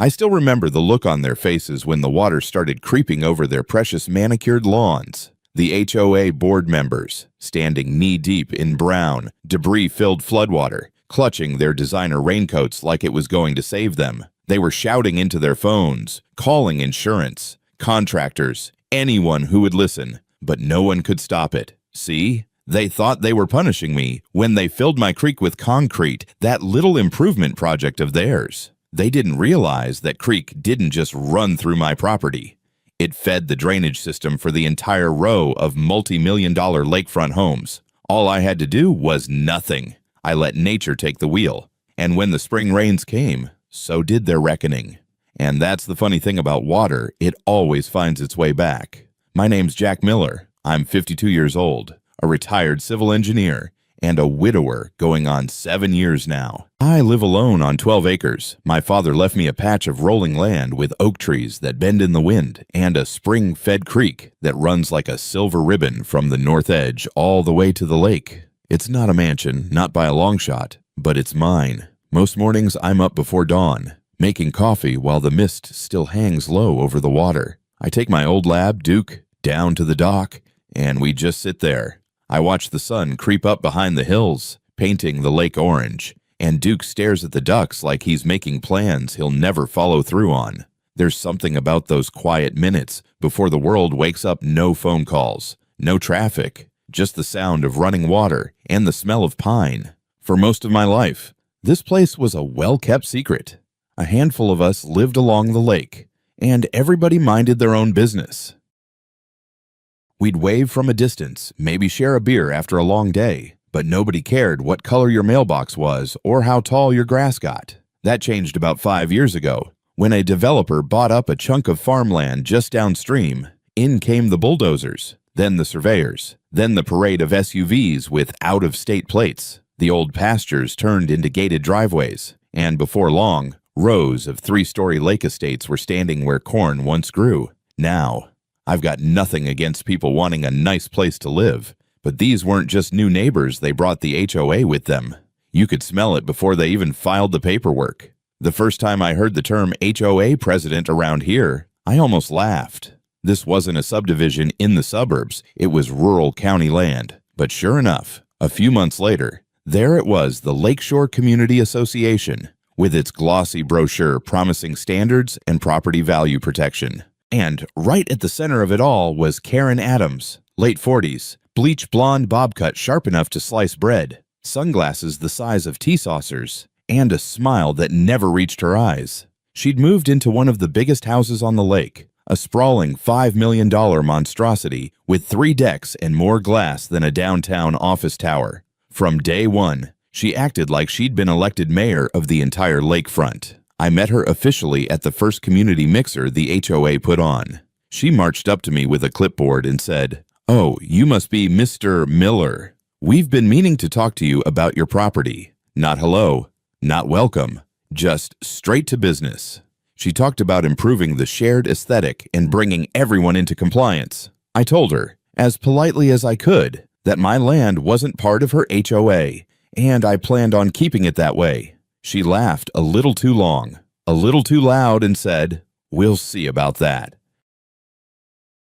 I still remember the look on their faces when the water started creeping over their precious manicured lawns. The HOA board members, standing knee-deep in brown, debris-filled floodwater, clutching their designer raincoats like it was going to save them. They were shouting into their phones, calling insurance, contractors, anyone who would listen, but no one could stop it. See? They thought they were punishing me when they filled my creek with concrete, that little improvement project of theirs. They didn't realize that creek didn't just run through my property. It fed the drainage system for the entire row of multi-million-dollar lakefront homes. All I had to do was nothing. I let nature take the wheel. And when the spring rains came, so did their reckoning. And that's the funny thing about water, it always finds its way back. My name's Jack Miller. I'm 52 years old, a retired civil engineer, and a widower going on 7 years now. I live alone on 12 acres. My father left me a patch of rolling land with oak trees that bend in the wind and a spring-fed creek that runs like a silver ribbon from the north edge all the way to the lake. It's not a mansion, not by a long shot, but it's mine. Most mornings I'm up before dawn, making coffee while the mist still hangs low over the water. I take my old lab, Duke, down to the dock, and we just sit there. I watch the sun creep up behind the hills, painting the lake orange, and Duke stares at the ducks like he's making plans he'll never follow through on. There's something about those quiet minutes before the world wakes up. No phone calls, no traffic, just the sound of running water and the smell of pine. For most of my life, this place was a well-kept secret. A handful of us lived along the lake, and everybody minded their own business. We'd wave from a distance, maybe share a beer after a long day, but nobody cared what color your mailbox was or how tall your grass got. That changed about 5 years ago, when a developer bought up a chunk of farmland just downstream. In came the bulldozers, then the surveyors, then the parade of SUVs with out-of-state plates. The old pastures turned into gated driveways, and before long, rows of 3-story lake estates were standing where corn once grew. Now, I've got nothing against people wanting a nice place to live, but these weren't just new neighbors, they brought the HOA with them. You could smell it before they even filed the paperwork. The first time I heard the term HOA president around here, I almost laughed. This wasn't a subdivision in the suburbs, it was rural county land. But sure enough, a few months later, there it was, the Lakeshore Community Association, with its glossy brochure promising standards and property value protection. And right at the center of it all was Karen Adams, late 40s, bleach blonde bob cut sharp enough to slice bread, sunglasses the size of tea saucers, and a smile that never reached her eyes. She'd moved into one of the biggest houses on the lake, a sprawling $5 million monstrosity with 3 decks and more glass than a downtown office tower. From day one, she acted like she'd been elected mayor of the entire lakefront. I met her officially at the first community mixer the HOA put on. She marched up to me with a clipboard and said, "Oh, you must be Mr. Miller. We've been meaning to talk to you about your property." Not hello, not welcome, just straight to business. She talked about improving the shared aesthetic and bringing everyone into compliance. I told her, as politely as I could, that my land wasn't part of her HOA, and I planned on keeping it that way. She laughed a little too long, a little too loud, and said, "We'll see about that."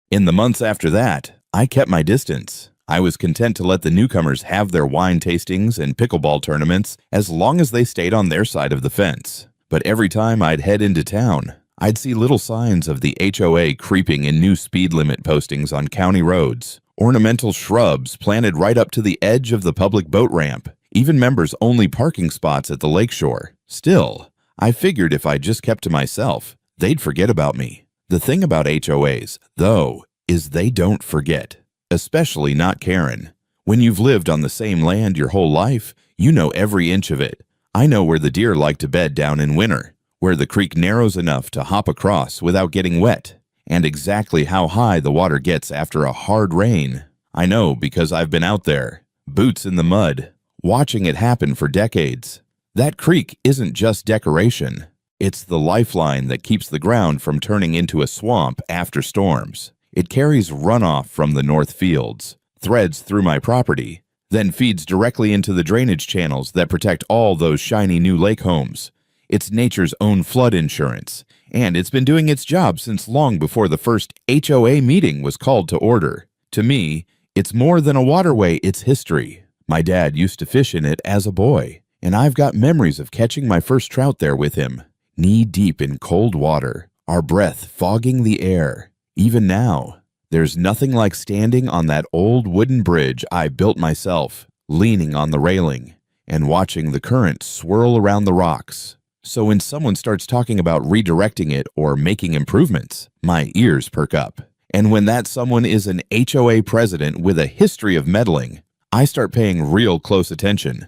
In the months after that, I kept my distance. I was content to let the newcomers have their wine tastings and pickleball tournaments as long as they stayed on their side of the fence. But every time I'd head into town, I'd see little signs of the HOA creeping in new speed limit postings on county roads, ornamental shrubs planted right up to the edge of the public boat ramp, even members-only parking spots at the lakeshore. Still, I figured if I just kept to myself, they'd forget about me. The thing about HOAs, though, is they don't forget, especially not Karen. When you've lived on the same land your whole life, you know every inch of it. I know where the deer like to bed down in winter, where the creek narrows enough to hop across without getting wet, and exactly how high the water gets after a hard rain. I know because I've been out there, boots in the mud, watching it happen for decades. That creek isn't just decoration. It's the lifeline that keeps the ground from turning into a swamp after storms. It carries runoff from the north fields, threads through my property, then feeds directly into the drainage channels that protect all those shiny new lake homes. It's nature's own flood insurance, and it's been doing its job since long before the first HOA meeting was called to order. To me, it's more than a waterway, it's history. My dad used to fish in it as a boy, and I've got memories of catching my first trout there with him, knee-deep in cold water, our breath fogging the air. Even now, there's nothing like standing on that old wooden bridge I built myself, leaning on the railing, and watching the current swirl around the rocks. So when someone starts talking about redirecting it or making improvements, my ears perk up. And when that someone is an HOA president with a history of meddling, I start paying real close attention.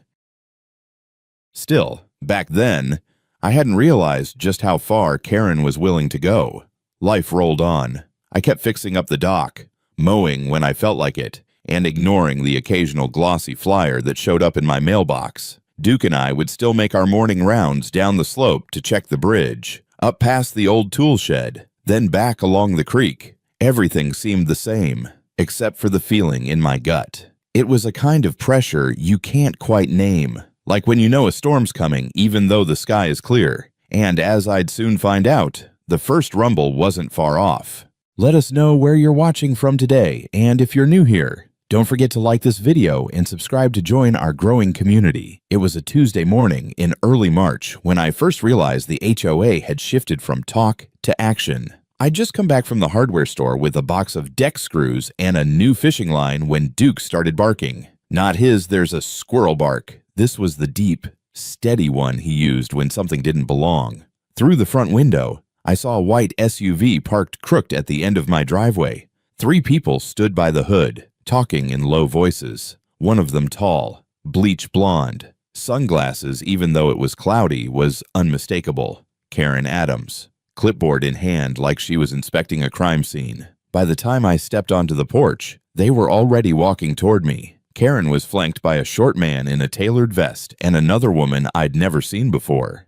Still, back then, I hadn't realized just how far Karen was willing to go. Life rolled on. I kept fixing up the dock, mowing when I felt like it, and ignoring the occasional glossy flyer that showed up in my mailbox. Duke and I would still make our morning rounds down the slope to check the bridge, up past the old tool shed, then back along the creek. Everything seemed the same, except for the feeling in my gut. It was a kind of pressure you can't quite name, like when you know a storm's coming even though the sky is clear. And as I'd soon find out, the first rumble wasn't far off. Let us know where you're watching from today, and if you're new here, don't forget to like this video and subscribe to join our growing community. It was a Tuesday morning in early March when I first realized the HOA had shifted from talk to action. I'd just come back from the hardware store with a box of deck screws and a new fishing line when Duke started barking. Not his "there's a squirrel" bark. This was the deep, steady one he used when something didn't belong. Through the front window, I saw a white SUV parked crooked at the end of my driveway. 3 people stood by the hood, talking in low voices. One of them tall, bleach blonde, sunglasses even though it was cloudy, was unmistakable. Karen Adams, clipboard in hand like she was inspecting a crime scene. By the time I stepped onto the porch, they were already walking toward me. Karen was flanked by a short man in a tailored vest and another woman I'd never seen before.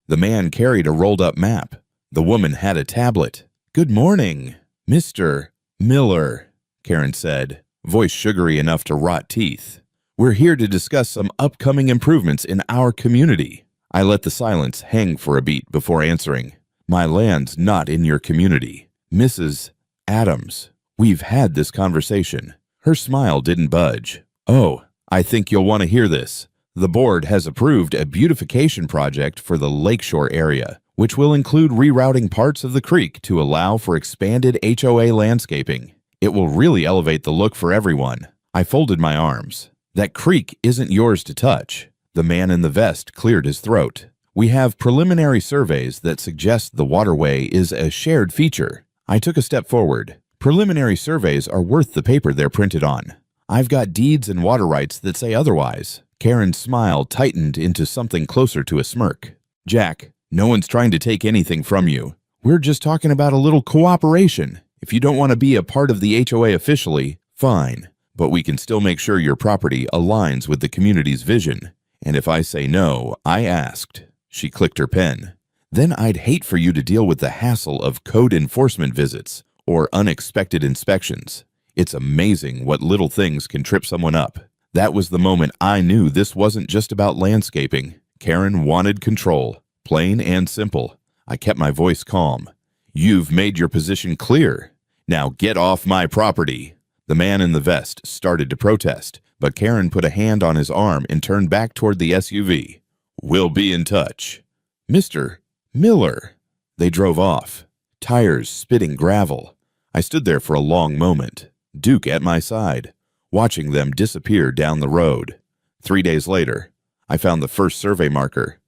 The man carried a rolled-up map. The woman had a tablet. "Good morning, Mr. Miller," Karen said, voice sugary enough to rot teeth. "We're here to discuss some upcoming improvements in our community." I let the silence hang for a beat before answering. "My land's not in your community. Mrs. Adams, we've had this conversation." Her smile didn't budge. "Oh, I think you'll want to hear this. The board has approved a beautification project for the lakeshore area, which will include rerouting parts of the creek to allow for expanded HOA landscaping. It will really elevate the look for everyone." I folded my arms. "That creek isn't yours to touch." The man in the vest cleared his throat. "We have preliminary surveys that suggest the waterway is a shared feature." I took a step forward. "Preliminary surveys are worth the paper they're printed on. I've got deeds and water rights that say otherwise." Karen's smile tightened into something closer to a smirk. "Jack, no one's trying to take anything from you. We're just talking about a little cooperation. If you don't want to be a part of the HOA officially, fine. But we can still make sure your property aligns with the community's vision. And if I say no, I asked." She clicked her pen. "Then I'd hate for you to deal with the hassle of code enforcement visits or unexpected inspections. It's amazing what little things can trip someone up." That was the moment I knew this wasn't just about landscaping. Karen wanted control, plain and simple. I kept my voice calm. "You've made your position clear. Now get off my property." The man in the vest started to protest, but Karen put a hand on his arm and turned back toward the SUV. "We'll be in touch." "Mr. Miller." They drove off, tires spitting gravel. I stood there for a long moment, Duke at my side, watching them disappear down the road. 3 days later, I found the first survey marker.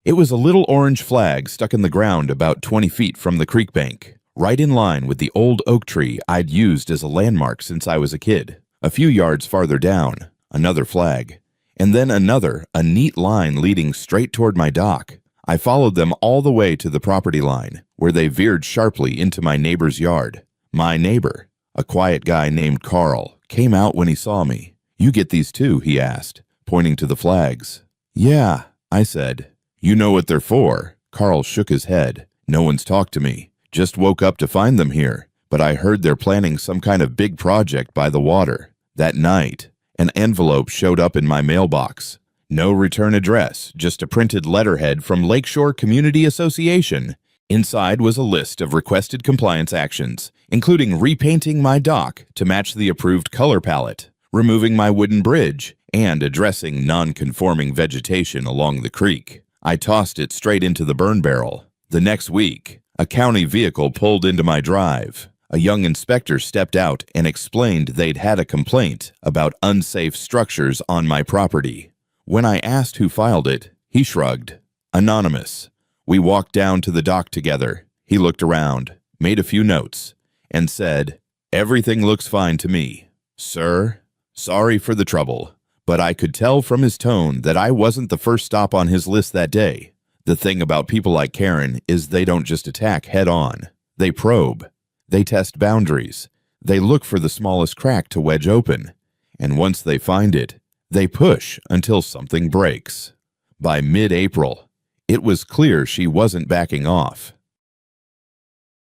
It was a little orange flag stuck in the ground about 20 feet from the creek bank, right in line with the old oak tree I'd used as a landmark since I was a kid. A few yards farther down, another flag, and then another, a neat line leading straight toward my dock. I followed them all the way to the property line, where they veered sharply into my neighbor's yard. My neighbor, a quiet guy named Carl, came out when he saw me. "You get these too?" he asked, pointing to the flags. "Yeah," I said. "You know what they're for?" Carl shook his head. "No one's talked to me. Just woke up to find them here. But I heard they're planning some kind of big project by the water." That night, an envelope showed up in my mailbox. No return address, just a printed letterhead from Lakeshore Community Association. Inside was a list of requested compliance actions, including repainting my dock to match the approved color palette, removing my wooden bridge, and addressing non-conforming vegetation along the creek. I tossed it straight into the burn barrel. The next week, a county vehicle pulled into my drive. A young inspector stepped out and explained they'd had a complaint about unsafe structures on my property. When I asked who filed it, he shrugged. Anonymous. We walked down to the dock together. He looked around, made a few notes, and said, "Everything looks fine to me. Sir, sorry for the trouble." But I could tell from his tone that I wasn't the first stop on his list that day. The thing about people like Karen is they don't just attack head-on. They probe. They test boundaries. They look for the smallest crack to wedge open. And once they find it, they push until something breaks. By mid-April, it was clear she wasn't backing off.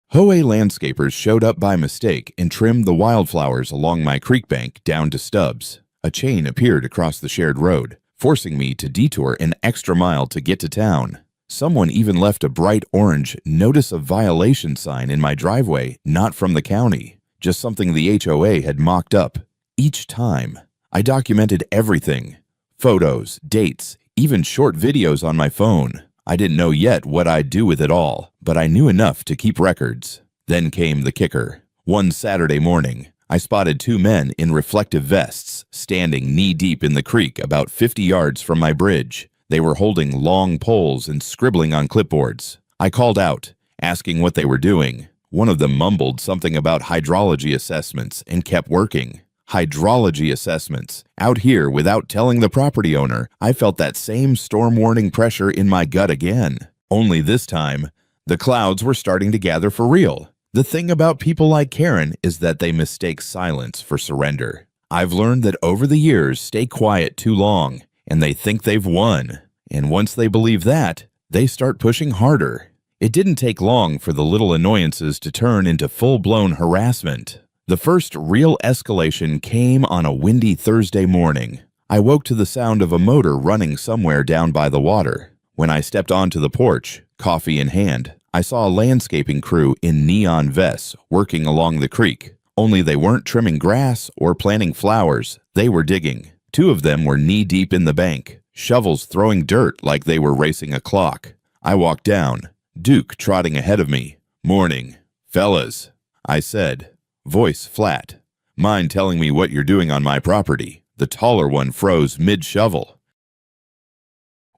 HOA landscapers showed up by mistake and trimmed the wildflowers along my creek bank down to stubs. A chain appeared across the shared road, forcing me to detour an extra mile to get to town. Someone even left a bright orange notice of violation sign in my driveway, not from the county, just something the HOA had mocked up. Each time, I documented everything. Photos, dates, even short videos on my phone. I didn't know yet what I'd do with it all, but I knew enough to keep records. Then came the kicker. One Saturday morning, I spotted two men in reflective vests standing knee-deep in the creek about 50 yards from my bridge. They were holding long poles and scribbling on clipboards. I called out, asking what they were doing. One of them mumbled something about hydrology assessments and kept working. Hydrology assessments. Out here, without telling the property owner, I felt that same storm warning pressure in my gut again. Only this time, the clouds were starting to gather for real. The thing about people like Karen is that they mistake silence for surrender. I've learned that over the years, stay quiet too long, and they think they've won. And once they believe that, they start pushing harder. It didn't take long for the little annoyances to turn into full-blown harassment. The first real escalation came on a windy Thursday morning. I woke to the sound of a motor running somewhere down by the water. When I stepped onto the porch, coffee in hand, I saw a landscaping crew in neon vests working along the creek. Only they weren't trimming grass or planting flowers, they were digging. Two of them were knee-deep in the bank, shovels throwing dirt like they were racing a clock. I walked down, Duke trotting ahead of me. "Morning, fellas," I said, voice flat. "Mind telling me what you're doing on my property?" The taller one froze mid-shovel.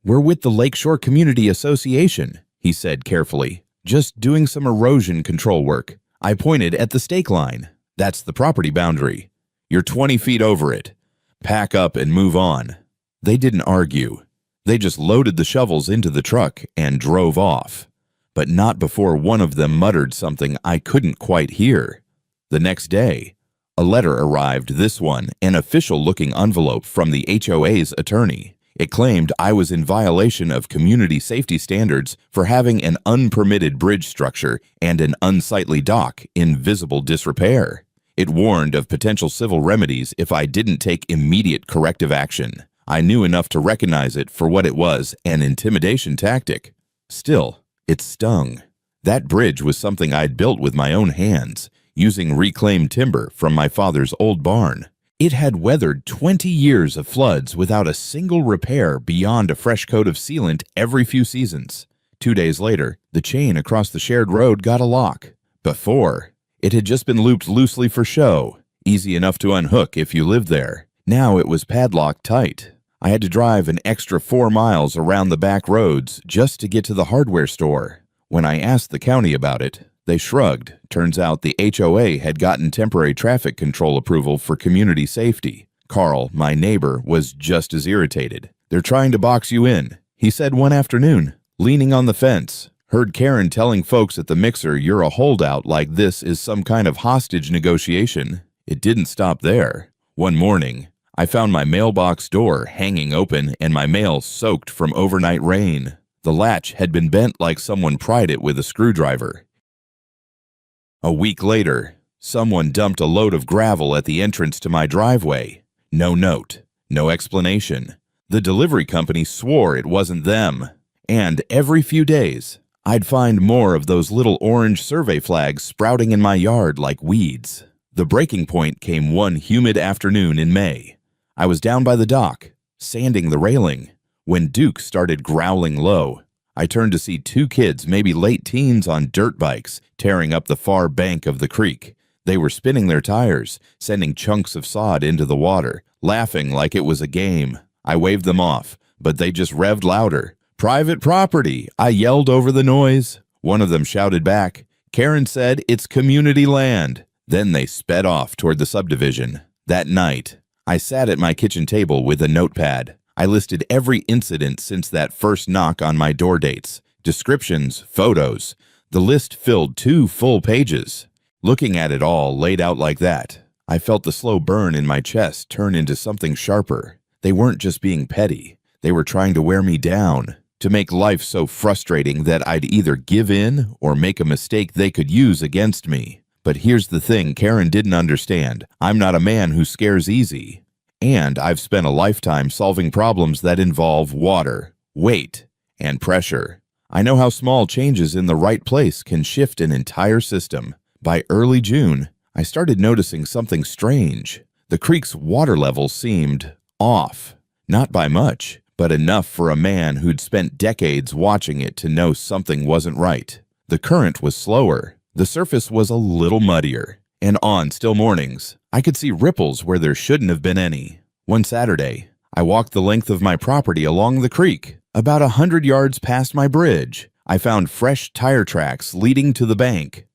"We're with the Lakeshore Community Association," he said carefully. "Just doing some erosion control work." I pointed at the stake line. "That's the property boundary. You're 20 feet over it. Pack up and move on." They didn't argue. They just loaded the shovels into the truck and drove off. But not before one of them muttered something I couldn't quite hear. The next day, a letter arrived, this one, an official-looking envelope from the HOA's attorney. It claimed I was in violation of community safety standards for having an unpermitted bridge structure and an unsightly dock in visible disrepair. It warned of potential civil remedies if I didn't take immediate corrective action. I knew enough to recognize it for what it was, an intimidation tactic. Still, it stung. That bridge was something I'd built with my own hands, using reclaimed timber from my father's old barn. It had weathered 20 years of floods without a single repair beyond a fresh coat of sealant every few seasons. 2 days later, the chain across the shared road got a lock. Before, it had just been looped loosely for show, easy enough to unhook if you lived there. Now it was padlocked tight. I had to drive an extra 4 miles around the back roads just to get to the hardware store. When I asked the county about it, they shrugged. Turns out the HOA had gotten temporary traffic control approval for community safety. Carl, my neighbor, was just as irritated. "They're trying to box you in," he said one afternoon, leaning on the fence. "Heard Karen telling folks at the mixer you're a holdout like this is some kind of hostage negotiation." It didn't stop there. One morning, I found my mailbox door hanging open and my mail soaked from overnight rain. The latch had been bent like someone pried it with a screwdriver. A week later, someone dumped a load of gravel at the entrance to my driveway. No note, no explanation. The delivery company swore it wasn't them. And every few days, I'd find more of those little orange survey flags sprouting in my yard like weeds. The breaking point came one humid afternoon in May. I was down by the dock, sanding the railing, when Duke started growling low. I turned to see two kids, maybe late teens, on dirt bikes, tearing up the far bank of the creek. They were spinning their tires, sending chunks of sod into the water, laughing like it was a game. I waved them off, but they just revved louder. "Private property," I yelled over the noise. One of them shouted back, "Karen said it's community land." Then they sped off toward the subdivision. That night, I sat at my kitchen table with a notepad. I listed every incident since that first knock on my door dates, descriptions, photos. The list filled 2 full pages. Looking at it all laid out like that, I felt the slow burn in my chest turn into something sharper. They weren't just being petty. They were trying to wear me down, to make life so frustrating that I'd either give in or make a mistake they could use against me. But here's the thing Karen didn't understand. I'm not a man who scares easy. And I've spent a lifetime solving problems that involve water, weight, and pressure. I know how small changes in the right place can shift an entire system. By early June, I started noticing something strange. The creek's water level seemed off. Not by much, but enough for a man who'd spent decades watching it to know something wasn't right. The current was slower. The surface was a little muddier. And on still mornings, I could see ripples where there shouldn't have been any. One Saturday, I walked the length of my property along the creek. About 100 yards past my bridge, I found fresh tire tracks leading to the bank.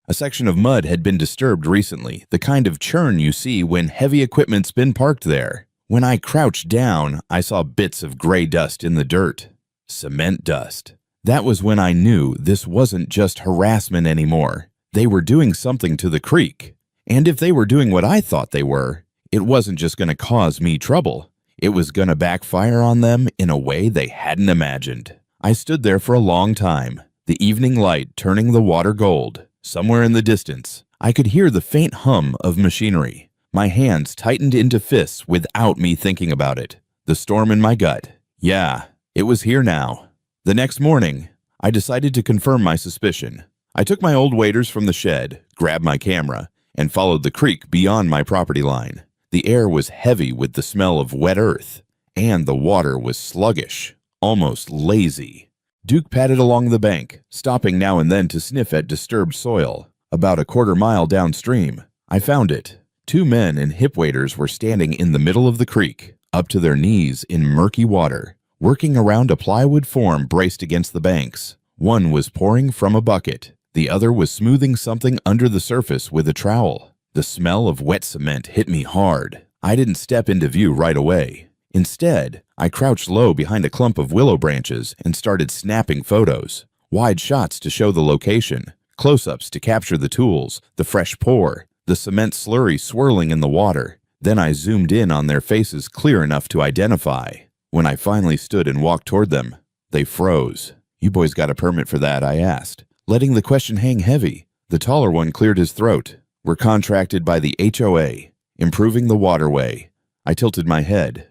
A section of mud had been disturbed recently, the kind of churn you see when heavy equipment's been parked there. When I crouched down, I saw bits of gray dust in the dirt. Cement dust. That was when I knew this wasn't just harassment anymore. They were doing something to the creek. And if they were doing what I thought they were, it wasn't just going to cause me trouble. It was going to backfire on them in a way they hadn't imagined. I stood there for a long time, the evening light turning the water gold. Somewhere in the distance, I could hear the faint hum of machinery. My hands tightened into fists without me thinking about it. The storm in my gut. Yeah, it was here now. The next morning, I decided to confirm my suspicion. I took my old waders from the shed, grabbed my camera, and followed the creek beyond my property line. The air was heavy with the smell of wet earth, and the water was sluggish, almost lazy. Duke padded along the bank, stopping now and then to sniff at disturbed soil. About a quarter mile downstream, I found it. 2 men in hip waders were standing in the middle of the creek, up to their knees in murky water, working around a plywood form braced against the banks. One was pouring from a bucket. The other was smoothing something under the surface with a trowel. The smell of wet cement hit me hard. I didn't step into view right away. Instead, I crouched low behind a clump of willow branches and started snapping photos. Wide shots to show the location, close-ups to capture the tools, the fresh pour, the cement slurry swirling in the water. Then I zoomed in on their faces clear enough to identify. When I finally stood and walked toward them, they froze. "You boys got a permit for that?" I asked, letting the question hang heavy. The taller one cleared his throat. "We're contracted by the HOA, improving the waterway." I tilted my head.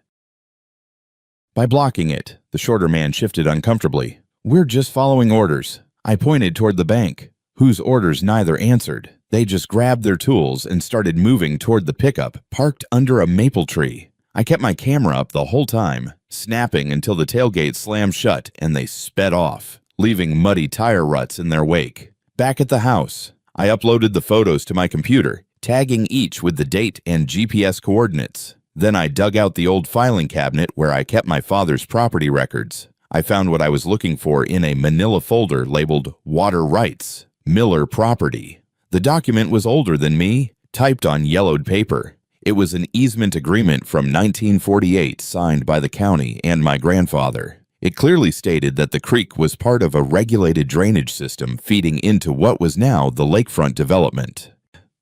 "By blocking it," the shorter man shifted uncomfortably. "We're just following orders." I pointed toward the bank, whose orders neither answered. They just grabbed their tools and started moving toward the pickup parked under a maple tree. I kept my camera up the whole time, snapping until the tailgate slammed shut and they sped off, leaving muddy tire ruts in their wake. Back at the house, I uploaded the photos to my computer, tagging each with the date and GPS coordinates. Then I dug out the old filing cabinet where I kept my father's property records. I found what I was looking for in a manila folder labeled Water Rights, Miller Property. The document was older than me, typed on yellowed paper. It was an easement agreement from 1948 signed by the county and my grandfather. It clearly stated that the creek was part of a regulated drainage system feeding into what was now the lakefront development.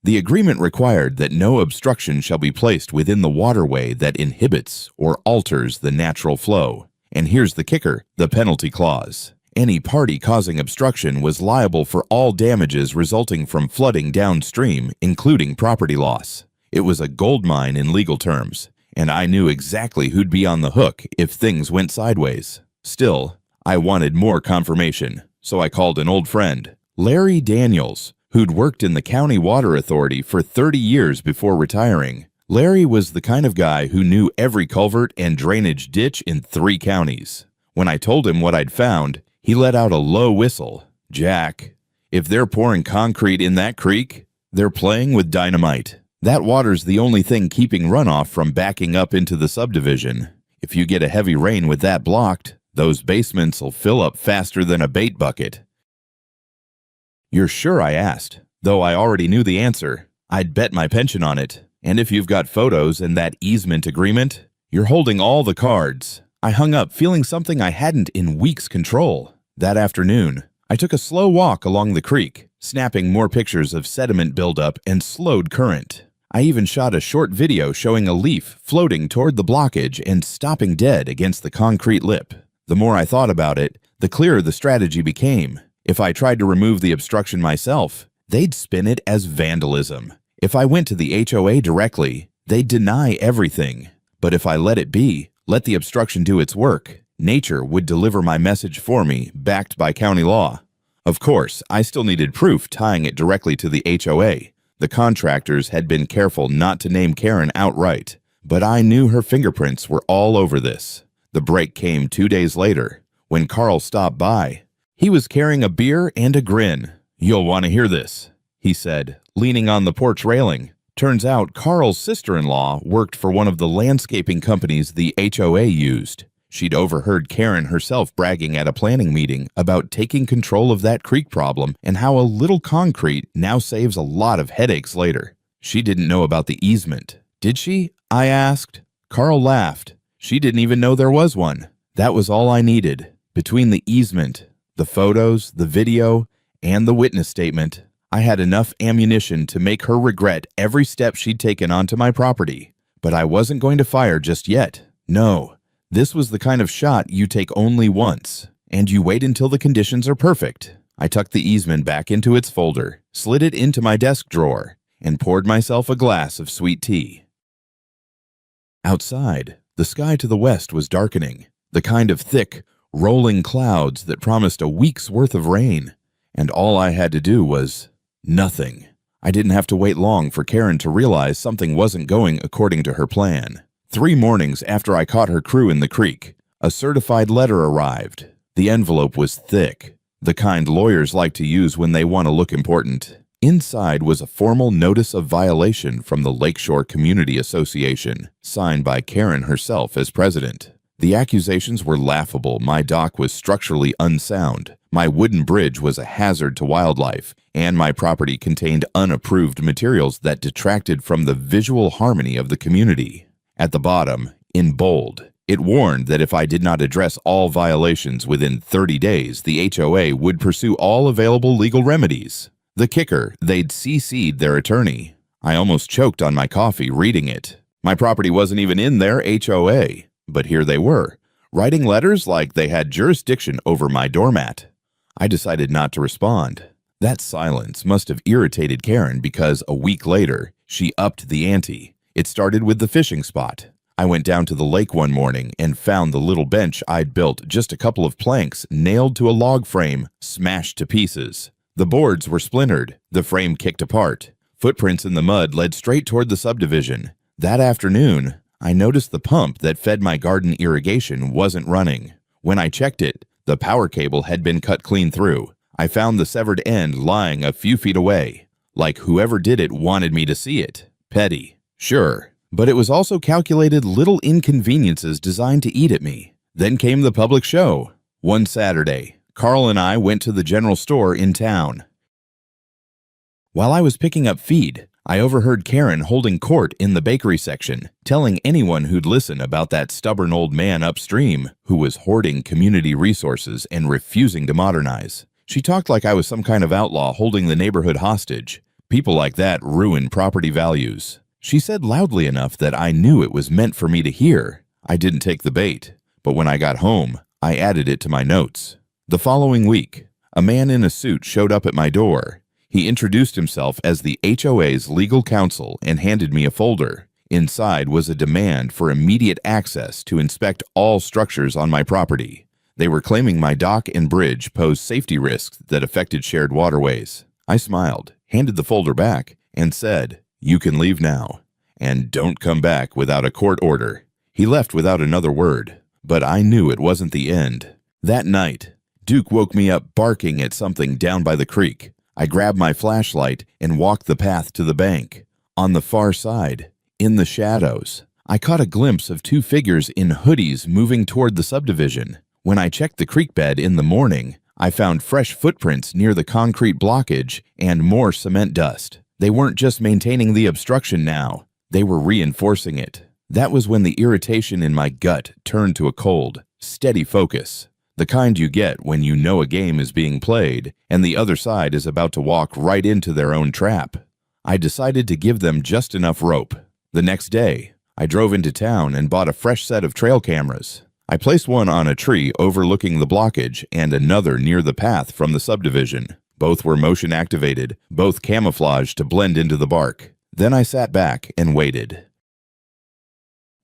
The agreement required that no obstruction shall be placed within the waterway that inhibits or alters the natural flow. And here's the kicker, the penalty clause. Any party causing obstruction was liable for all damages resulting from flooding downstream, including property loss. It was a goldmine in legal terms, and I knew exactly who'd be on the hook if things went sideways. Still, I wanted more confirmation, so I called an old friend, Larry Daniels, who'd worked in the county water authority for 30 years before retiring. Larry was the kind of guy who knew every culvert and drainage ditch in 3 counties. When I told him what I'd found, he let out a low whistle. "Jack, if they're pouring concrete in that creek, they're playing with dynamite. That water's the only thing keeping runoff from backing up into the subdivision. If you get a heavy rain with that blocked, those basements will fill up faster than a bait bucket." "You're sure?" I asked, though I already knew the answer. I'd bet my pension on it. "And if you've got photos and that easement agreement, you're holding all the cards." I hung up, feeling something I hadn't in weeks control. That afternoon, I took a slow walk along the creek, snapping more pictures of sediment buildup and slowed current. I even shot a short video showing a leaf floating toward the blockage and stopping dead against the concrete lip. The more I thought about it, the clearer the strategy became. If I tried to remove the obstruction myself, they'd spin it as vandalism. If I went to the HOA directly, they'd deny everything. But if I let it be, let the obstruction do its work, nature would deliver my message for me, backed by county law. Of course, I still needed proof tying it directly to the HOA. The contractors had been careful not to name Karen outright, but I knew her fingerprints were all over this. The break came 2 days later, when Carl stopped by. He was carrying a beer and a grin. "You'll want to hear this," he said, leaning on the porch railing. Turns out Carl's sister-in-law worked for one of the landscaping companies the HOA used. She'd overheard Karen herself bragging at a planning meeting about taking control of that creek problem and how a little concrete now saves a lot of headaches later. She didn't know about the easement, did she? I asked. Carl laughed. She didn't even know there was one. That was all I needed. Between the easement, the photos, the video, and the witness statement, I had enough ammunition to make her regret every step she'd taken onto my property. But I wasn't going to fire just yet. No, this was the kind of shot you take only once, and you wait until the conditions are perfect. I tucked the easement back into its folder, slid it into my desk drawer, and poured myself a glass of sweet tea. Outside, the sky to the west was darkening, the kind of thick, rolling clouds that promised a week's worth of rain, and all I had to do was nothing. I didn't have to wait long for Karen to realize something wasn't going according to her plan. 3 mornings after I caught her crew in the creek, a certified letter arrived. The envelope was thick, the kind lawyers like to use when they want to look important. Inside was a formal notice of violation from the Lakeshore Community Association, signed by Karen herself as president. The accusations were laughable. My dock was structurally unsound, my wooden bridge was a hazard to wildlife, and my property contained unapproved materials that detracted from the visual harmony of the community. At the bottom, in bold, it warned that if I did not address all violations within 30 days, the HOA would pursue all available legal remedies. The kicker, they'd CC'd their attorney. I almost choked on my coffee reading it. My property wasn't even in their HOA, but here they were, writing letters like they had jurisdiction over my doormat. I decided not to respond. That silence must have irritated Karen because a week later, she upped the ante. It started with the fishing spot. I went down to the lake one morning and found the little bench I'd built, just a couple of planks nailed to a log frame, smashed to pieces. The boards were splintered, the frame kicked apart. Footprints in the mud led straight toward the subdivision. That afternoon, I noticed the pump that fed my garden irrigation wasn't running. When I checked it, the power cable had been cut clean through. I found the severed end lying a few feet away. Like whoever did it wanted me to see it. Petty, sure, but it was also calculated little inconveniences designed to eat at me. Then came the public show. One Saturday, Carl and I went to the general store in town. While I was picking up feed, I overheard Karen holding court in the bakery section, telling anyone who'd listen about that stubborn old man upstream who was hoarding community resources and refusing to modernize. She talked like I was some kind of outlaw holding the neighborhood hostage. People like that ruin property values. She said loudly enough that I knew it was meant for me to hear. I didn't take the bait, but when I got home, I added it to my notes. The following week, a man in a suit showed up at my door. He introduced himself as the HOA's legal counsel and handed me a folder. Inside was a demand for immediate access to inspect all structures on my property. They were claiming my dock and bridge posed safety risks that affected shared waterways. I smiled, handed the folder back, and said, "You can leave now. And don't come back without a court order." He left without another word, but I knew it wasn't the end. That night, Duke woke me up barking at something down by the creek. I grabbed my flashlight and walked the path to the bank. On the far side, in the shadows, I caught a glimpse of two figures in hoodies moving toward the subdivision. When I checked the creek bed in the morning, I found fresh footprints near the concrete blockage and more cement dust. They weren't just maintaining the obstruction now, they were reinforcing it. That was when the irritation in my gut turned to a cold, steady focus. The kind you get when you know a game is being played and the other side is about to walk right into their own trap. I decided to give them just enough rope. The next day, I drove into town and bought a fresh set of trail cameras. I placed one on a tree overlooking the blockage and another near the path from the subdivision. Both were motion activated, both camouflaged to blend into the bark. Then I sat back and waited.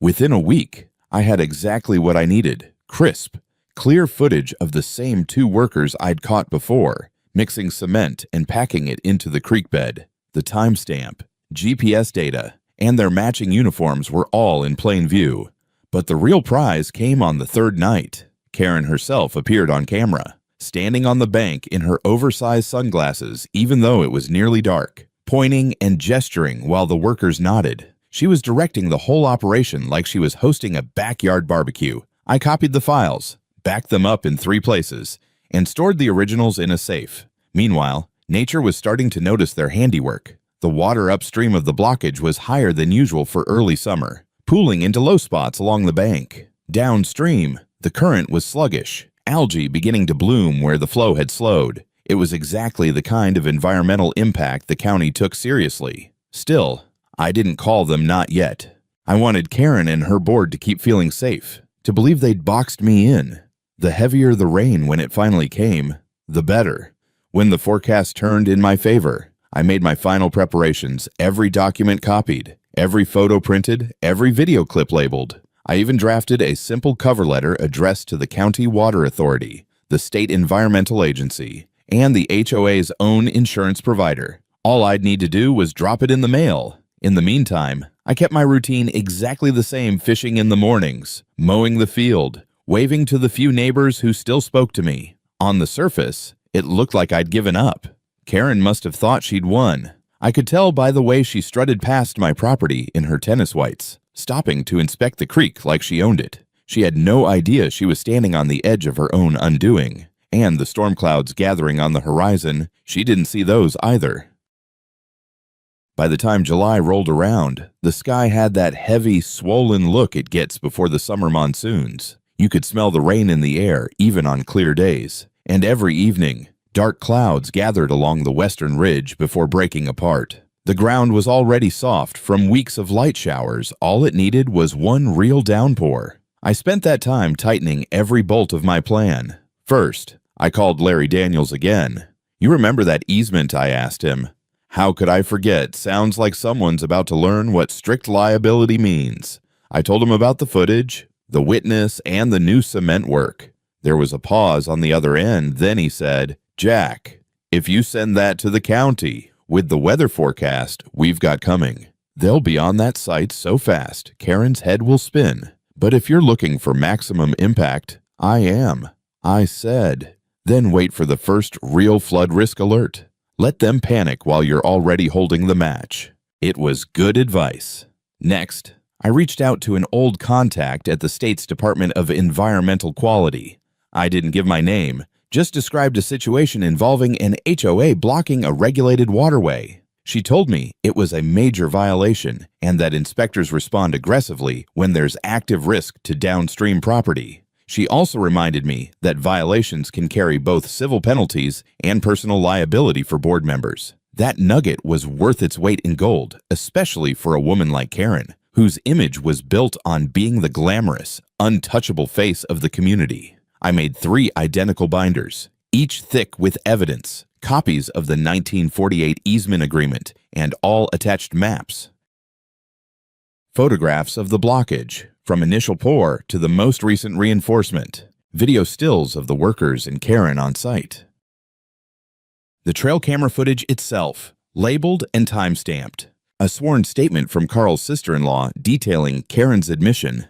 Within a week, I had exactly what I needed: crisp, clear footage of the same two workers I'd caught before, mixing cement and packing it into the creek bed. The timestamp, GPS data, and their matching uniforms were all in plain view. But the real prize came on the third night. Karen herself appeared on camera, standing on the bank in her oversized sunglasses even though it was nearly dark, pointing and gesturing while the workers nodded. She was directing the whole operation like she was hosting a backyard barbecue. I copied the files, backed them up in 3 places, and stored the originals in a safe. Meanwhile, nature was starting to notice their handiwork. The water upstream of the blockage was higher than usual for early summer, pooling into low spots along the bank. Downstream, the current was sluggish, algae beginning to bloom where the flow had slowed. It was exactly the kind of environmental impact the county took seriously. Still, I didn't call them not yet. I wanted Karen and her board to keep feeling safe, to believe they'd boxed me in. The heavier the rain when it finally came, the better. When the forecast turned in my favor, I made my final preparations, every document copied, every photo printed, every video clip labeled. I even drafted a simple cover letter addressed to the County Water Authority, the state environmental agency, and the HOA's own insurance provider. All I'd need to do was drop it in the mail. In the meantime, I kept my routine exactly the same: fishing in the mornings, mowing the field, waving to the few neighbors who still spoke to me. On the surface, it looked like I'd given up. Karen must have thought she'd won. I could tell by the way she strutted past my property in her tennis whites, stopping to inspect the creek like she owned it. She had no idea she was standing on the edge of her own undoing. And the storm clouds gathering on the horizon, she didn't see those either. By the time July rolled around, the sky had that heavy, swollen look it gets before the summer monsoons. You could smell the rain in the air even on clear days. And every evening, dark clouds gathered along the western ridge before breaking apart. The ground was already soft from weeks of light showers. All it needed was one real downpour. I spent that time tightening every bolt of my plan. First, I called Larry Daniels again. "You remember that easement?" I asked him. How could I forget? Sounds like someone's about to learn what strict liability means. I told him about the footage, the witness, and the new cement work. There was a pause on the other end. Then he said, "Jack, if you send that to the county with the weather forecast we've got coming, they'll be on that site so fast Karen's head will spin. But if you're looking for maximum impact, I am." I said, "Then wait for the first real flood risk alert. Let them panic while you're already holding the match." It was good advice. Next, I reached out to an old contact at the state's Department of Environmental Quality. I didn't give my name, just described a situation involving an HOA blocking a regulated waterway. She told me it was a major violation and that inspectors respond aggressively when there's active risk to downstream property. She also reminded me that violations can carry both civil penalties and personal liability for board members. That nugget was worth its weight in gold, especially for a woman like Karen, whose image was built on being the glamorous, untouchable face of the community. I made 3 identical binders, each thick with evidence, copies of the 1948 easement agreement, and all attached maps. Photographs of the blockage, from initial pour to the most recent reinforcement. Video stills of the workers and Karen on site. The trail camera footage itself, labeled and time-stamped. A sworn statement from Carl's sister-in-law detailing Karen's admission.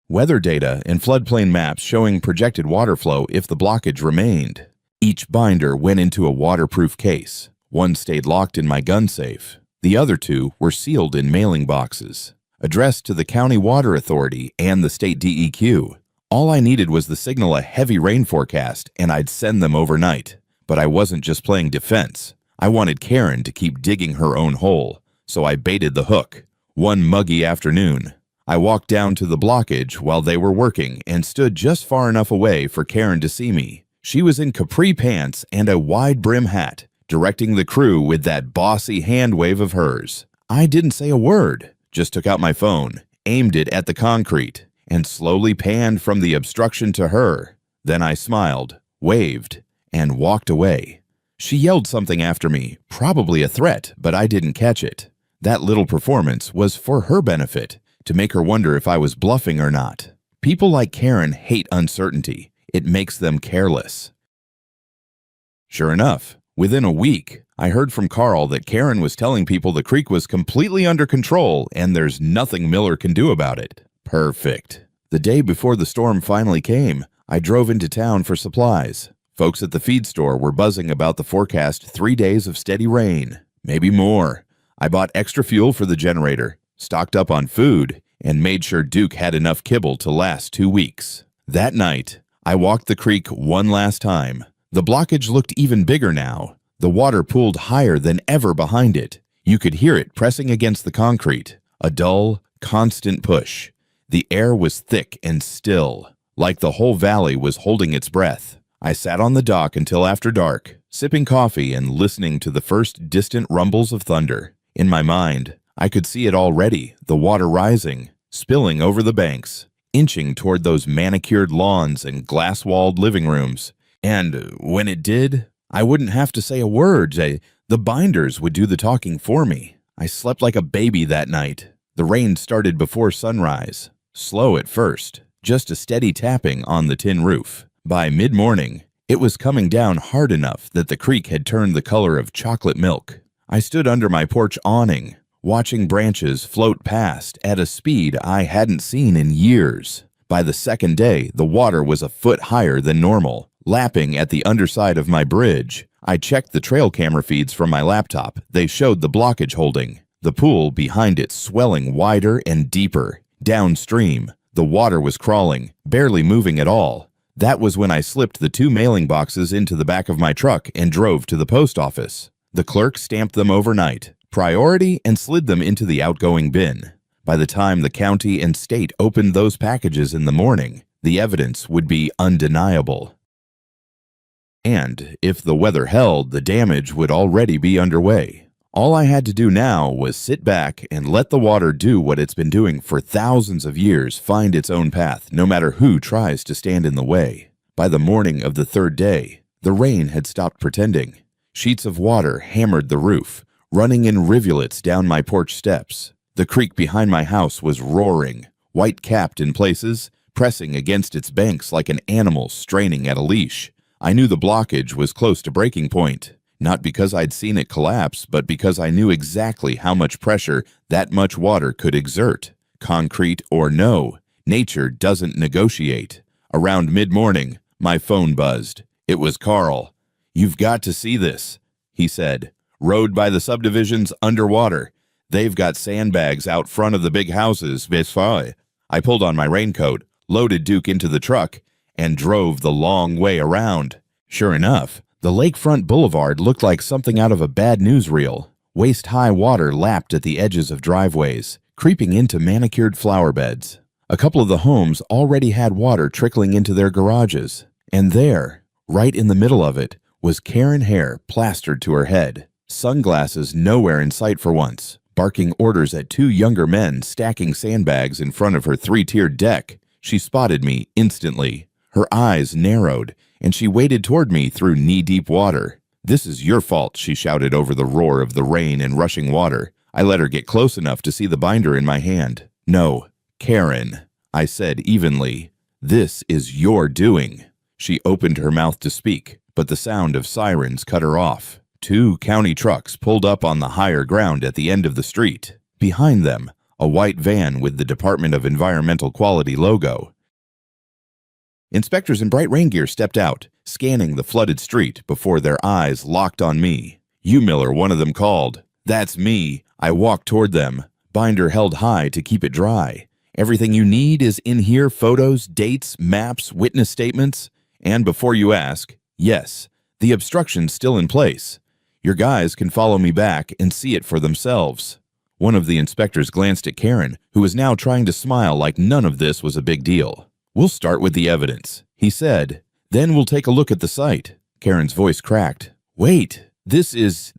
Weather data and floodplain maps showing projected water flow if the blockage remained. Each binder went into a waterproof case. One stayed locked in my gun safe. The other two were sealed in mailing boxes, addressed to the County Water Authority and the state DEQ. All I needed was to signal a heavy rain forecast and I'd send them overnight. But I wasn't just playing defense. I wanted Karen to keep digging her own hole, so I baited the hook. One muggy afternoon, I walked down to the blockage while they were working and stood just far enough away for Karen to see me. She was in capri pants and a wide brim hat, directing the crew with that bossy hand wave of hers. I didn't say a word, just took out my phone, aimed it at the concrete, and slowly panned from the obstruction to her. Then I smiled, waved, and walked away. She yelled something after me, probably a threat, but I didn't catch it. That little performance was for her benefit, to make her wonder if I was bluffing or not. People like Karen hate uncertainty. It makes them careless. Sure enough, within a week, I heard from Carl that Karen was telling people the creek was completely under control and there's nothing Miller can do about it. Perfect. The day before the storm finally came, I drove into town for supplies. Folks at the feed store were buzzing about the forecast 3 days of steady rain, maybe more. I bought extra fuel for the generator, stocked up on food, and made sure Duke had enough kibble to last 2 weeks. That night, I walked the creek one last time. The blockage looked even bigger now. The water pooled higher than ever behind it. You could hear it pressing against the concrete, a dull, constant push. The air was thick and still, like the whole valley was holding its breath. I sat on the dock until after dark, sipping coffee and listening to the first distant rumbles of thunder. In my mind, I could see it already, the water rising, spilling over the banks, inching toward those manicured lawns and glass-walled living rooms. And when it did, I wouldn't have to say a word. The binders would do the talking for me. I slept like a baby that night. The rain started before sunrise, slow at first, just a steady tapping on the tin roof. By mid-morning, it was coming down hard enough that the creek had turned the color of chocolate milk. I stood under my porch awning, watching branches float past at a speed I hadn't seen in years. By the second day, the water was a foot higher than normal, lapping at the underside of my bridge. I checked the trail camera feeds from my laptop. They showed the blockage holding, the pool behind it swelling wider and deeper. Downstream, the water was crawling, barely moving at all. That was when I slipped the 2 mailing boxes into the back of my truck and drove to the post office. The clerk stamped them overnight, priority, and slid them into the outgoing bin. By the time the county and state opened those packages in the morning, the evidence would be undeniable. And if the weather held, the damage would already be underway. All I had to do now was sit back and let the water do what it's been doing for thousands of years, find its own path, no matter who tries to stand in the way. By the morning of the 3rd day, the rain had stopped pretending. Sheets of water hammered the roof, running in rivulets down my porch steps. The creek behind my house was roaring, white-capped in places, pressing against its banks like an animal straining at a leash. I knew the blockage was close to breaking point, not because I'd seen it collapse, but because I knew exactly how much pressure that much water could exert. Concrete or no, nature doesn't negotiate. Around mid-morning, my phone buzzed. It was Carl. "You've got to see this," he said. "Road by the subdivision's underwater. They've got sandbags out front of the big houses." I pulled on my raincoat, loaded Duke into the truck, and drove the long way around. Sure enough, the lakefront boulevard looked like something out of a bad newsreel. Waist-high water lapped at the edges of driveways, creeping into manicured flower beds. A couple of the homes already had water trickling into their garages. And there, right in the middle of it, was Karen Hare plastered to her head. Sunglasses nowhere in sight for once, barking orders at 2 younger men stacking sandbags in front of her 3-tiered deck. She spotted me instantly. Her eyes narrowed, and she waded toward me through knee-deep water. "This is your fault," she shouted over the roar of the rain and rushing water. I let her get close enough to see the binder in my hand. "No, Karen," I said evenly. "This is your doing." She opened her mouth to speak, but the sound of sirens cut her off. 2 county trucks pulled up on the higher ground at the end of the street. Behind them, a white van with the Department of Environmental Quality logo. Inspectors in bright rain gear stepped out, scanning the flooded street before their eyes locked on me. "You, Miller," one of them called. "That's me." I walked toward them, binder held high to keep it dry. "Everything you need is in here: photos, dates, maps, witness statements. And before you ask, yes, the obstruction's still in place. Your guys can follow me back and see it for themselves." One of the inspectors glanced at Karen, who was now trying to smile like none of this was a big deal. "We'll start with the evidence," he said. "Then we'll take a look at the site." Karen's voice cracked. "Wait, this is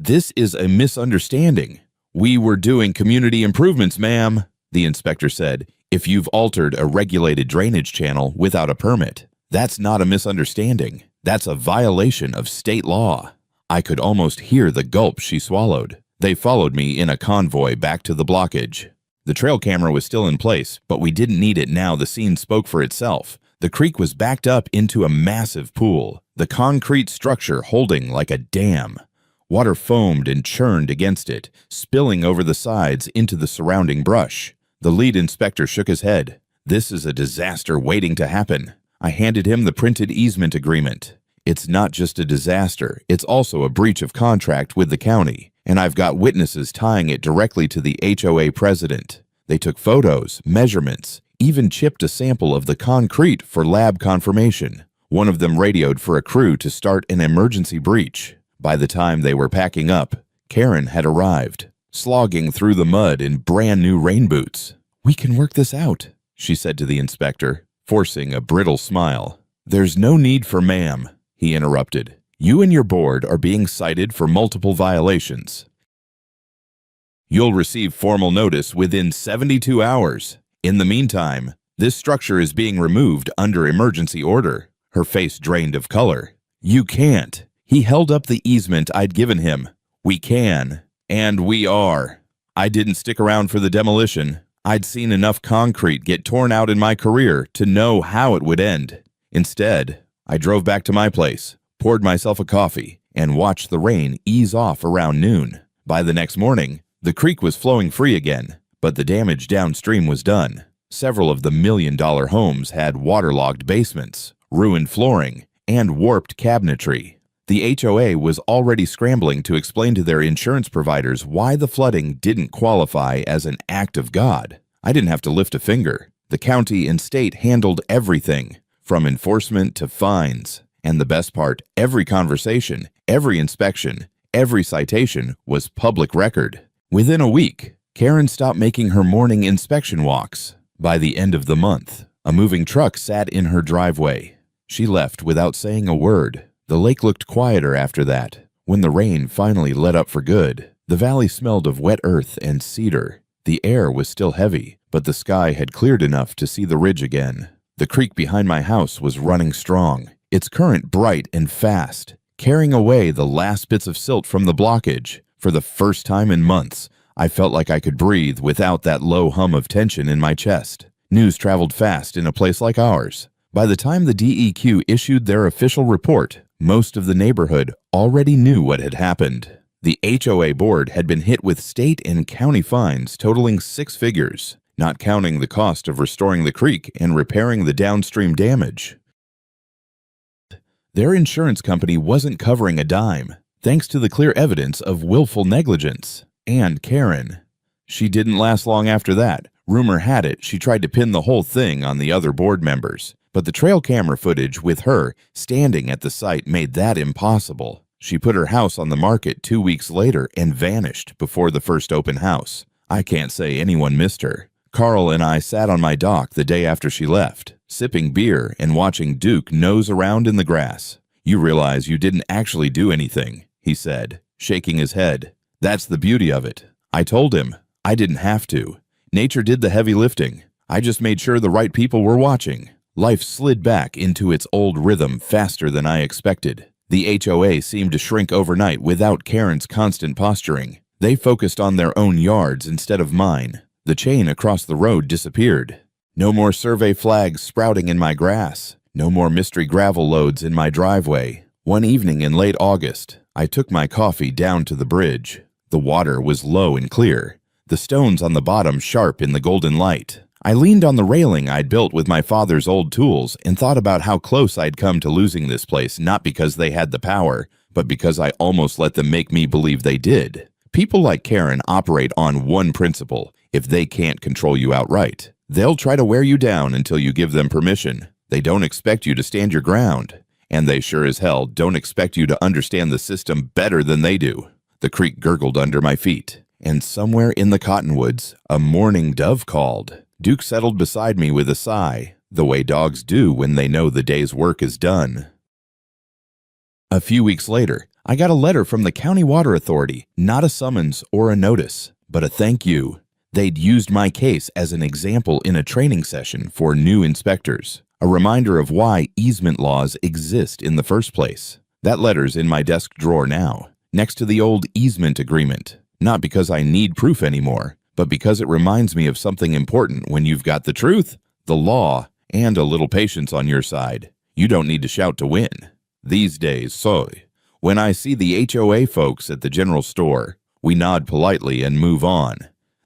a misunderstanding. We were doing community improvements, ma'am," the inspector said. "If you've altered a regulated drainage channel without a permit, that's not a misunderstanding. That's a violation of state law." I could almost hear the gulp she swallowed. They followed me in a convoy back to the blockage. The trail camera was still in place, but we didn't need it now. The scene spoke for itself. The creek was backed up into a massive pool, the concrete structure holding like a dam. Water foamed and churned against it, spilling over the sides into the surrounding brush. The lead inspector shook his head. "This is a disaster waiting to happen." I handed him the printed easement agreement. "It's not just a disaster, it's also a breach of contract with the county, and I've got witnesses tying it directly to the HOA president. They took photos, measurements, even chipped a sample of the concrete for lab confirmation. One of them radioed for a crew to start an emergency breach. By the time they were packing up, Karen had arrived, slogging through the mud in brand new rain boots. "We can work this out," she said to the inspector, forcing a brittle smile. "There's no need for ma'am," he interrupted. "You and your board are being cited for multiple violations. You'll receive formal notice within 72 hours. In the meantime, this structure is being removed under emergency order." Her face drained of color. "You can't." He held up the easement I'd given him. "We can, and we are. I didn't stick around for the demolition. I'd seen enough concrete get torn out in my career to know how it would end. Instead, I drove back to my place, poured myself a coffee, and watched the rain ease off around noon. By the next morning, the creek was flowing free again, but the damage downstream was done. Several of the million-dollar homes had waterlogged basements, ruined flooring, and warped cabinetry. The HOA was already scrambling to explain to their insurance providers why the flooding didn't qualify as an act of God. I didn't have to lift a finger. The county and state handled everything, from enforcement to fines. And the best part, every conversation, every inspection, every citation was public record. Within a week, Karen stopped making her morning inspection walks. By the end of the month, a moving truck sat in her driveway. She left without saying a word. The lake looked quieter after that. When the rain finally let up for good, the valley smelled of wet earth and cedar. The air was still heavy, but the sky had cleared enough to see the ridge again. The creek behind my house was running strong, its current bright and fast, carrying away the last bits of silt from the blockage. For the first time in months, I felt like I could breathe without that low hum of tension in my chest. News traveled fast in a place like ours. By the time the DEQ issued their official report, most of the neighborhood already knew what had happened. The HOA board had been hit with state and county fines totaling 6 figures, not counting the cost of restoring the creek and repairing the downstream damage. Their insurance company wasn't covering a dime, thanks to the clear evidence of willful negligence. And Karen. She didn't last long after that. Rumor had it she tried to pin the whole thing on the other board members, but the trail camera footage with her standing at the site made that impossible. She put her house on the market 2 weeks later and vanished before the first open house. I can't say anyone missed her. Carl and I sat on my dock the day after she left, sipping beer and watching Duke nose around in the grass. "You realize you didn't actually do anything," he said, shaking his head. "That's the beauty of it." I told him I didn't have to. Nature did the heavy lifting. I just made sure the right people were watching. Life slid back into its old rhythm faster than I expected. The HOA seemed to shrink overnight without Karen's constant posturing. They focused on their own yards instead of mine. The chain across the road disappeared. No more survey flags sprouting in my grass. No more mystery gravel loads in my driveway. One evening in late August, I took my coffee down to the bridge. The water was low and clear, the stones on the bottom sharp in the golden light. I leaned on the railing I'd built with my father's old tools and thought about how close I'd come to losing this place, not because they had the power, but because I almost let them make me believe they did. People like Karen operate on one principle: if they can't control you outright, they'll try to wear you down until you give them permission. They don't expect you to stand your ground, and they sure as hell don't expect you to understand the system better than they do. The creek gurgled under my feet, and somewhere in the cottonwoods, a mourning dove called. Duke settled beside me with a sigh, the way dogs do when they know the day's work is done. A few weeks later, I got a letter from the County Water Authority, not a summons or a notice, but a thank you. They'd used my case as an example in a training session for new inspectors, a reminder of why easement laws exist in the first place. That letter's in my desk drawer now, next to the old easement agreement, not because I need proof anymore, but because it reminds me of something important when you've got the truth, the law, and a little patience on your side. You don't need to shout to win. These days, when I see the HOA folks at the general store, we nod politely and move on.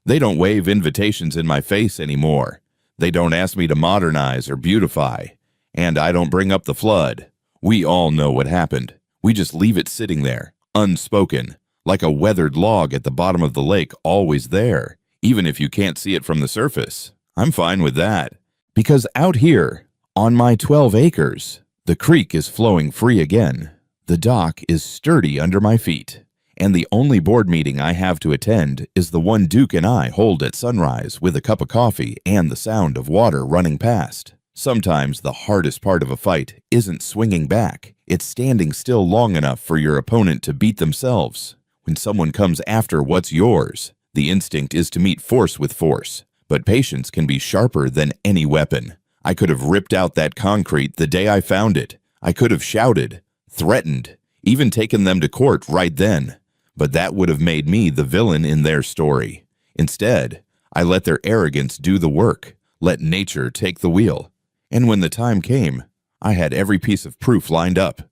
They don't wave invitations in my face anymore. They don't ask me to modernize or beautify. And I don't bring up the flood. We all know what happened. We just leave it sitting there, unspoken, like a weathered log at the bottom of the lake, always there, even if you can't see it from the surface. I'm fine with that. Because out here, on my 12 acres, the creek is flowing free again. The dock is sturdy under my feet. And the only board meeting I have to attend is the one Duke and I hold at sunrise with a cup of coffee and the sound of water running past. Sometimes the hardest part of a fight isn't swinging back. It's standing still long enough for your opponent to beat themselves. When someone comes after what's yours, the instinct is to meet force with force. But patience can be sharper than any weapon. I could have ripped out that concrete the day I found it. I could have shouted, threatened, even taken them to court right then. But that would have made me the villain in their story. Instead, I let their arrogance do the work, let nature take the wheel. And when the time came, I had every piece of proof lined up.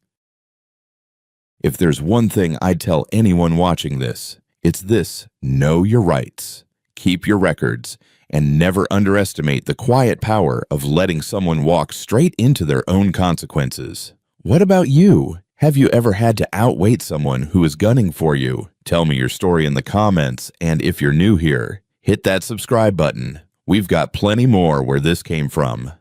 If there's one thing I'd tell anyone watching this, it's this: know your rights, keep your records, and never underestimate the quiet power of letting someone walk straight into their own consequences. What about you? Have you ever had to outweight someone who is gunning for you? Tell me your story in the comments, and if you're new here, hit that subscribe button. We've got plenty more where this came from.